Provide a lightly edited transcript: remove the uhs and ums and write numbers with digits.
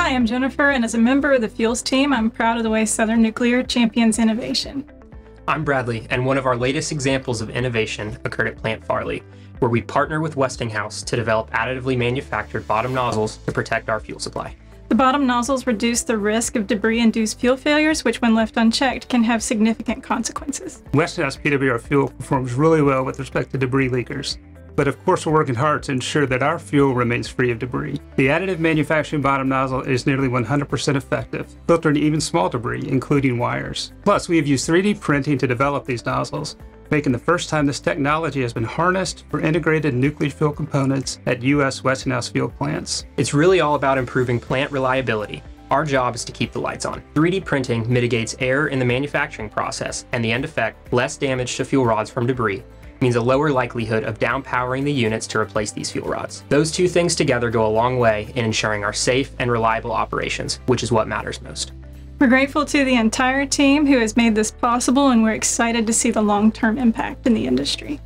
Hi, I'm Jennifer, and as a member of the Fuels team, I'm proud of the way Southern Nuclear champions innovation. I'm Bradley, and one of our latest examples of innovation occurred at Plant Farley, where we partner with Westinghouse to develop additively manufactured bottom nozzles to protect our fuel supply. The bottom nozzles reduce the risk of debris-induced fuel failures, which when left unchecked can have significant consequences. Westinghouse PWR fuel performs really well with respect to debris leakers. But of course we're working hard to ensure that our fuel remains free of debris. The additive manufacturing bottom nozzle is nearly 100% effective, filtering even small debris, including wires. Plus, we have used 3D printing to develop these nozzles, making the first time this technology has been harnessed for integrated nuclear fuel components at U.S. Westinghouse fuel plants. It's really all about improving plant reliability. Our job is to keep the lights on. 3D printing mitigates error in the manufacturing process, and the end effect, less damage to fuel rods from debris, means a lower likelihood of downpowering the units to replace these fuel rods. Those two things together go a long way in ensuring our safe and reliable operations, which is what matters most. We're grateful to the entire team who has made this possible, and we're excited to see the long-term impact in the industry.